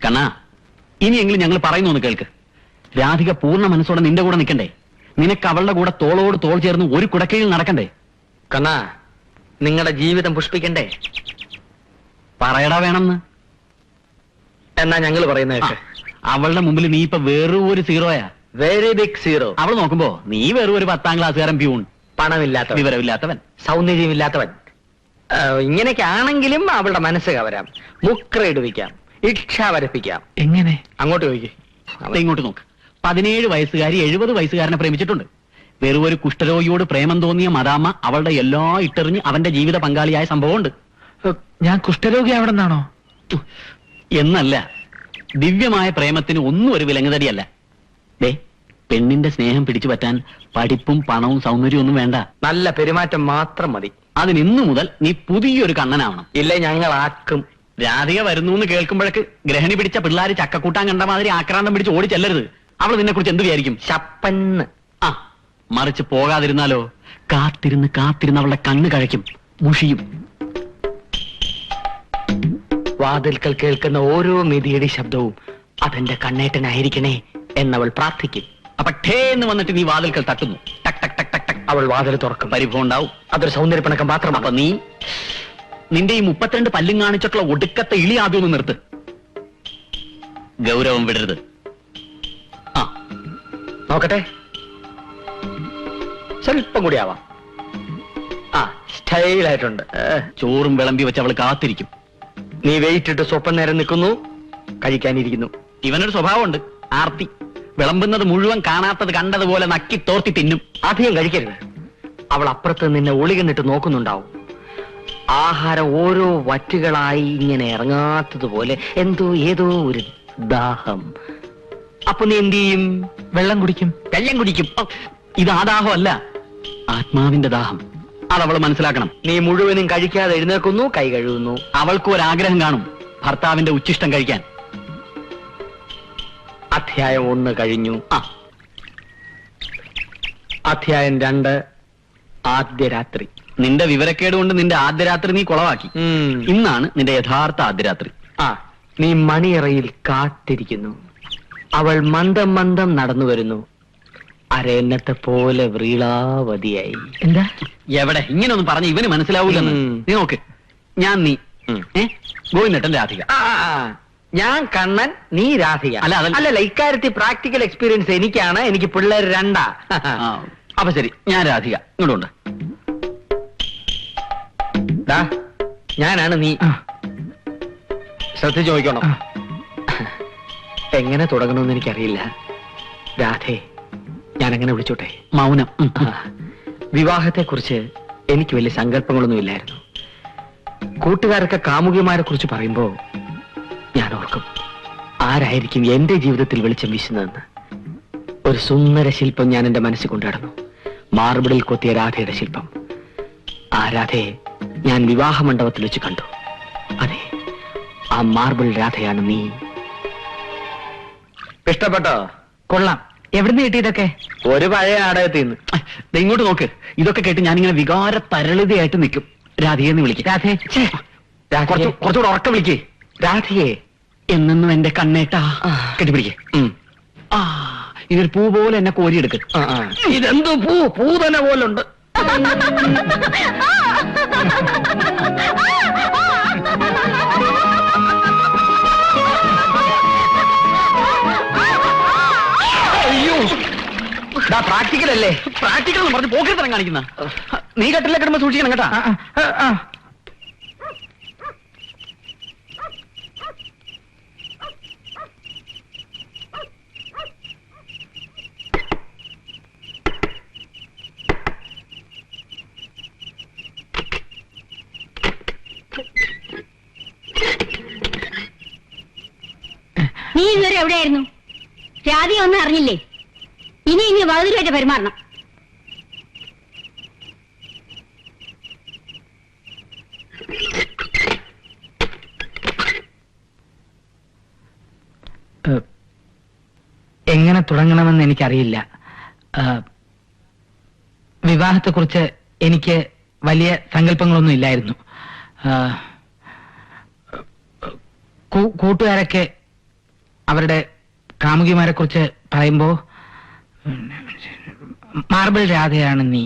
കണ്ണാ, ഇനിയെങ്കിലും ഞങ്ങൾ പറയുന്നു ഒന്ന് കേൾക്ക്. രാധിക പൂർണ്ണ മനസ്സോടെ നിന്റെ കൂടെ നിൽക്കണ്ടേ? നിനക്ക് അവളുടെ കൂടെ തോളോട് തോൾ ചേർന്ന് ഒരു കുടക്കീഴിൽ നടക്കണ്ടേ? കണ്ണാ, നിങ്ങളുടെ ജീവിതം പുഷ്പിക്കണ്ടേ? പറയടാ വേണമെന്ന്. എന്നാ ഞങ്ങൾ പറയുന്ന കേക്ക്. അവളുടെ മുമ്പിൽ നീ ഇപ്പൊ വെറും ഒരു സീറോയാ. Very big zero. അവൾ നോക്കുമ്പോ നീ വെറും ഒരു 10ാം ക്ലാസ്സുകാരൻ പ്യൂൺ. പണമില്ലാത്തവൻ, വിവരമില്ലാത്തവൻ, സൗന്ദര്യമില്ലാത്തവൻ. ഇങ്ങനെയൊക്കെ ആണെങ്കിലും അവളുടെ മനസ്സ് കവരാം, മുക്രയിടുവിക്കാം, ഇച്ഛ വരപ്പിക്കാം. എങ്ങനെ? അങ്ങോട്ട് ചോദിക്കേ. ഇങ്ങോട്ട് നോക്ക്. 17 വയസ്സുകാരി 70 വയസ്സുകാരനെ പ്രേമിച്ചിട്ടുണ്ട്. വെറും ഒരു കുഷ്ഠരോഗിയോട് പ്രേമം തോന്നിയ മദാമ്മ അവളുടെ എല്ലാ ഇട്ടെറിഞ്ഞ് അവന്റെ ജീവിത പങ്കാളിയായ സംഭവമുണ്ട്. ഞാൻ കുഷ്ഠരോഗി ആവണമെന്നാണോ? എന്നല്ല, ദിവ്യമായ പ്രേമത്തിന് ഒന്നും ഒരു വിലങ്ങുതടിയല്ല. ദേ, പെണ്ണിന്റെ സ്നേഹം പിടിച്ചു പറ്റാൻ പഠിപ്പും പണവും സൗന്ദര്യവും ഒന്നും വേണ്ട. നല്ല പെരുമാറ്റം മാത്രം മതി. അതിന് ഇന്നു മുതൽ നീ പുതിയൊരു കണ്ണനാവണം. ഇല്ലേ ഞങ്ങൾ ആക്കും. രാധിക വരുന്നു എന്ന് കേൾക്കുമ്പോഴേക്ക് ഗ്രഹണി പിടിച്ച പിള്ളേര് ചക്കക്കൂട്ടാൻ കണ്ട മാതിരി ആക്രാന്തം പിടിച്ച് ഓടി ചെല്ലരുത്. അവൾ നിന്നെ കുറിച്ച് എന്ത് വിചാരിക്കും? ശപ്പന്ന്. ആ, മറിച്ച് പോകാതിരുന്നാലോ? കാത്തിരുന്ന് കാത്തിരുന്ന് അവളുടെ കണ്ണ് കഴിക്കും, മുഷിയും. വാതിൽക്കൽ കേൾക്കുന്ന ഓരോ മിതിയടി ശബ്ദവും അതെന്റെ കണ്ണേട്ടനായിരിക്കണേ എന്നവൾ പ്രാർത്ഥിക്കും. അപ്പൊ ഠേ എന്ന് വന്നിട്ട് നീ വാതിൽക്കൽ തട്ടുന്നു. ടക് ടക് ടക് ടക് ടക്. അവൾ വാതിൽ തുറക്കും. പരിഭവം ഉണ്ടാവും. അതൊരു സൗന്ദര്യപ്പിണക്കം മാത്രമാണ്. അപ്പൊ നീ നിന്റെ ഈ 32 പല്ലും കാണിച്ചിട്ടുള്ള ഒടുക്കത്തെ ഇളി ആദ്യം ഒന്ന് നിർത്ത്. ഗൗരവം വിടരുത്. ആ, നോക്കട്ടെ, സ്വല്പം കൂടി ആവാം. ആ, സ്റ്റൈലായിട്ടുണ്ട്. ചോറും വിളമ്പി വെച്ച് അവൾ കാത്തിരിക്കും. നീ വെയിറ്റ് ഇട്ട് സ്വപ്പം നേരം നിൽക്കുന്നു, കഴിക്കാനിരിക്കുന്നു. ഇവനൊരു സ്വഭാവമുണ്ട്, ആർത്തി. വിളമ്പുന്നത് മുഴുവൻ കാണാത്തത് കണ്ടതുപോലെ നക്കി തോർത്തി തിന്നും. അധികം കഴിക്കരുത്. അവൾ അപ്പുറത്ത് നിന്നെ ഒളികന്നിട്ട് നോക്കുന്നുണ്ടാവും. ആഹാരം ഓരോ വറ്റുകളായി ഇങ്ങനെ ഇറങ്ങാത്തതുപോലെ എന്തോ ഏതോ ഒരു ദാഹം. അപ്പൊ നീ എന്ത് ചെയ്യും? വെള്ളം കുടിക്കും. വെള്ളം കുടിക്കും. ഇത് ആ ദാഹമല്ല, ആത്മാവിന്റെ ദാഹം. അതവൾ മനസ്സിലാക്കണം. നീ മുഴുവനും കഴിക്കാതെ എഴുന്നേൽക്കുന്നു, കൈ കഴുകുന്നു. അവൾക്ക് ഒരാഗ്രഹം കാണും, ഭർത്താവിന്റെ ഉച്ചിഷ്ടം കഴിക്കാൻ. അധ്യായം 1 കഴിഞ്ഞു. ആ, അധ്യായം 2, ആദ്യ രാത്രി. നിന്റെ വിവരക്കേട് കൊണ്ട് നിന്റെ ആദ്യ രാത്രി നീ കുളവാക്കി. ഇന്നാണ് നിന്റെ യഥാർത്ഥ ആദ്യ രാത്രി. ആ, നീ മണിയറയിൽ കാത്തിരിക്കുന്നു. അവൾ മന്ദം മന്ദം നടന്നു വരുന്നു. അരയന്നത്തെ പോലെ വ്രീളാവതിയായി. എന്താ? എവിടെ? ഇങ്ങനെ ഒന്നും പറഞ്ഞ് ഇവന് മനസ്സിലാവൂലെന്ന്. നീ നോക്ക്, ഞാൻ നീ ഗോവിന്ദേട്ടൻ രാധിക. ഞാൻ കണ്ണൻ, നീ രാധിക. അല്ലല്ല, ഇക്കാര്യത്തിൽ പ്രാക്ടിക്കൽ എക്സ്പീരിയൻസ് എനിക്കാണ്. എനിക്ക് പിള്ളേർ 2. അപ്പൊ ശരി, ഞാൻ രാധിക. ഇങ്ങോട്ടുണ്ട്. ഞാനാണ് നീ. ശ്രദ്ധിച്ചു നോക്കണം. എങ്ങനെ തുടങ്ങണമെന്ന് എനിക്കറിയില്ല. രാധേ, ഞാൻ അങ്ങനെ വിളിച്ചോട്ടെ? മൗനം. വിവാഹത്തെക്കുറിച്ച് എനിക്ക് വലിയ സങ്കല്പങ്ങളൊന്നും ഇല്ലായിരുന്നു. കൂട്ടുകാരൊക്കെ കാമുകിമാരെ കുറിച്ച് പറയുമ്പോ ഞാൻ ഓർക്കും, ആരായിരിക്കും എന്റെ ജീവിതത്തിൽ വെളിച്ചം വീശുന്നതെന്ന്. ഒരു സുന്ദര ശില്പം ഞാൻ എന്റെ മനസ്സിൽ കൊണ്ടുനടന്നു. മാർബിളിൽ കൊത്തിയ രാധയുടെ ശില്പം. ആ രാധയെ ഞാൻ വിവാഹ മണ്ഡപത്തിൽ വെച്ച് കണ്ടു. അതെ, ആ മാർബിൾ രാധയാണ് നീ. ഇഷ്ടപ്പെട്ടോ? കൊള്ളാം. എവിടുന്ന് കിട്ടിയതൊക്കെ? ഒരു പഴയ നാടകത്തിൽ നിന്ന്. ഇങ്ങോട്ട് നോക്ക്. ഇതൊക്കെ കേട്ട് ഞാനിങ്ങനെ വികാര തരളിതയായിട്ട് നിൽക്കും. രാധികയെന്ന് വിളിക്കും. രാധേ, കുറച്ചുകൂടെ ഉറക്കം വിളിക്കേ. രാധികയെ എന്നും എന്റെ കണ്ണേട്ടാ കെട്ടിപ്പിടിക്കേ. ഇതൊരു പൂ പോലെ എന്നെ കോരിയെടുക്ക്. ഇതെന്തോ പൂ തന്നെ പോലുണ്ട്. അയ്യോ, പ്രാക്ടിക്കൽ അല്ലേ? പ്രാക്ടിക്കൽ എന്ന് പറഞ്ഞ് പോക്കറ്റിത്തരം കാണിക്കുന്ന. നീ കട്ടിലെ കിടമ്പോ സൂക്ഷിക്കണം കേട്ടാ. നീ ഇതുവരെ എവിടെയായിരുന്നു? രാധിക ഒന്നും അറിഞ്ഞില്ലേ? ഇനി വകുതിരുമായിട്ട് പെരുമാറണം. എങ്ങനെ തുടങ്ങണമെന്ന് എനിക്കറിയില്ല. വിവാഹത്തെക്കുറിച്ച് എനിക്ക് വലിയ സങ്കല്പങ്ങളൊന്നും ഇല്ലായിരുന്നു. കൂട്ടുകാരൊക്കെ അവരുടെ കാമുകിമാരെ കുറിച്ച് പറയുമ്പോ മാർബിൾ രാധയാണ് നീ.